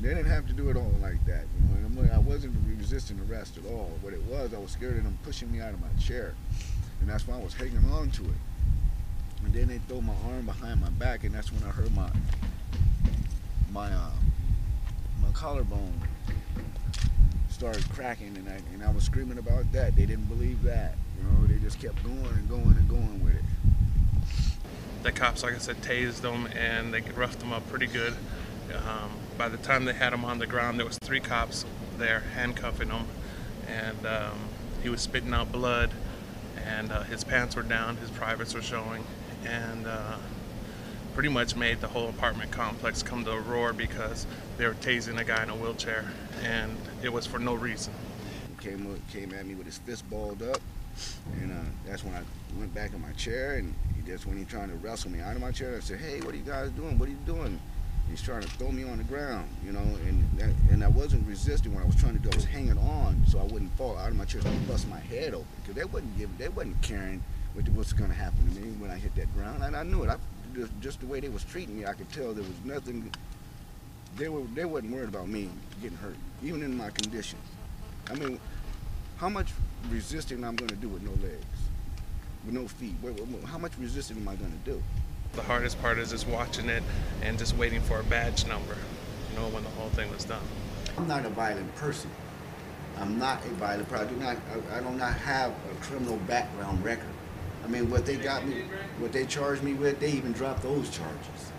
They didn't have to do it all like that, you know. And I'm like, I wasn't resisting arrest at all. What it was, I was scared of them pushing me out of my chair, and that's why I was hanging on to it. And then they throw my arm behind my back, and that's when I heard my my collarbone started cracking, and I was screaming about that. They didn't believe that, you know. They just kept going and going and going with it. The cops, like I said, tased him and they roughed him up pretty good. By the time they had him on the ground, there was 3 cops there handcuffing him, and he was spitting out blood, and his pants were down, his privates were showing, and pretty much made the whole apartment complex come to a roar because they were tasing a guy in a wheelchair, and it was for no reason. He came at me with his fist balled up, and that's when I went back in my chair, and that's when he trying to wrestle me out of my chair. I said, "Hey, what are you guys doing? What are you doing?" He's trying to throw me on the ground, you know, and I wasn't resisting. What I was trying to do, I was hanging on so I wouldn't fall out of my chair and bust my head open, because they wasn't caring what's going to happen to me when I hit that ground. And I knew it. Just the way they was treating me, I could tell there was nothing. They wasn't worried about me getting hurt, even in my condition. I mean, how much resisting I'm going to do with no legs, with no feet? How much resisting am I going to do? The hardest part is just watching it and just waiting for a badge number, you know, when the whole thing was done. I'm not a violent person. I'm not a violent person. I do not have a criminal background record. I mean, what they charged me with, they even dropped those charges.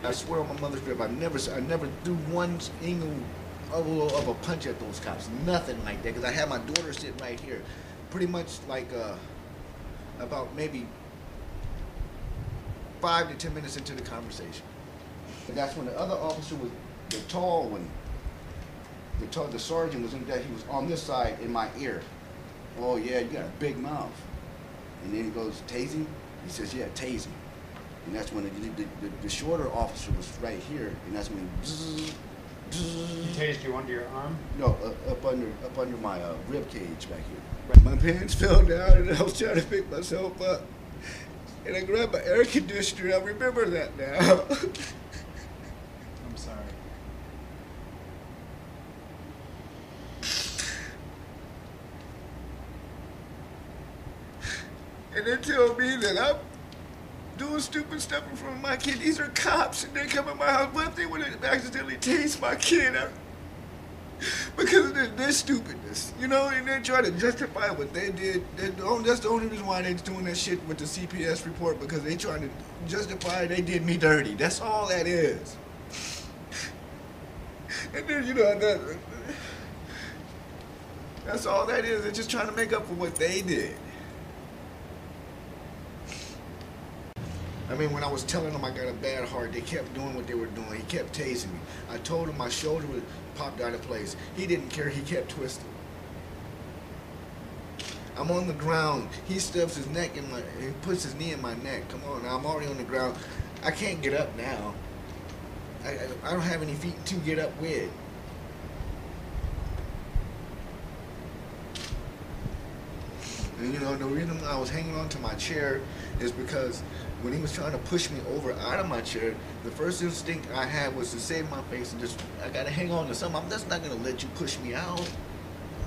I swear on my mother's grave, I never threw one single of a punch at those cops. Nothing like that, because I had my daughter sitting right here. Pretty much like about maybe 5 to 10 minutes into the conversation. And that's when the other officer was, the tall one, the sergeant was in that, he was on this side in my ear. "Oh yeah, you got a big mouth." And then he goes, "Tasing?" He says, "Yeah, tasing." And that's when the shorter officer was right here, and that's when He tased you under your arm? No, up under my rib cage back here. My pants fell down, and I was trying to pick myself up. And I grabbed my air conditioner. I remember that now. I'm sorry. And they tell me that I'm doing stupid stuff in front of my kid. These are cops, and they come in my house. What if they would have accidentally tased my kid? Because of their stupidness, you know, and they try to justify what they did. That's the only reason why they're doing that shit with the CPS report, because they trying to justify they did me dirty. That's all that is. And then, you know, that's all that is. They're just trying to make up for what they did. I mean, when I was telling them I got a bad heart, they kept doing what they were doing. He kept tasing me. I told him my shoulder popped out of place. He didn't care. He kept twisting. I'm on the ground. He stuffs his neck in my, he puts his knee in my neck. Come on, now I'm already on the ground. I can't get up now. I don't have any feet to get up with. And you know, the reason I was hanging on to my chair is because when he was trying to push me over out of my chair, the first instinct I had was to save my face and just, I gotta hang on to something. I'm just not gonna let you push me out.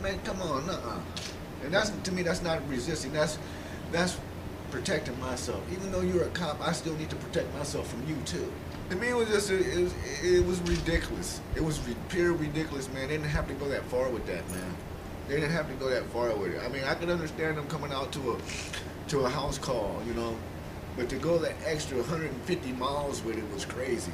Man, come on, And that's, to me, that's not resisting. That's protecting myself. Even though you're a cop, I still need to protect myself from you too. To me, it was just, it was ridiculous. It was pure ridiculous, man. They didn't have to go that far with that, man. They didn't have to go that far with it. I mean, I could understand them coming out to a house call, you know, but to go that extra 150 miles with it was crazy.